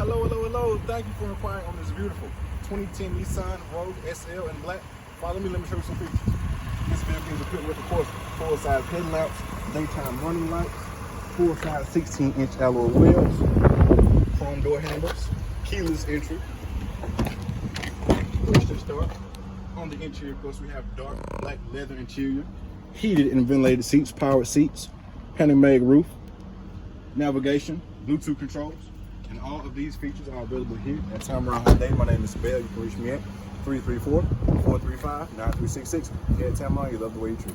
Hello. Thank you for inquiring on this beautiful 2010 Nissan Rogue SL in black. Follow me, let me show you some features. This vehicle is equipped with, of course, full-size headlamps, daytime running lights, full-size 16-inch alloy wheels, chrome door handles, keyless entry, push to start. On the interior, of course, we have dark black leather interior, heated and ventilated seats, powered seats, panoramic roof, navigation, Bluetooth controls, and all of these features are available here at Tameron Hyundai. My name is Bell. You can reach me at 334-435-9366. Here at Tameron, you love the way you treat me.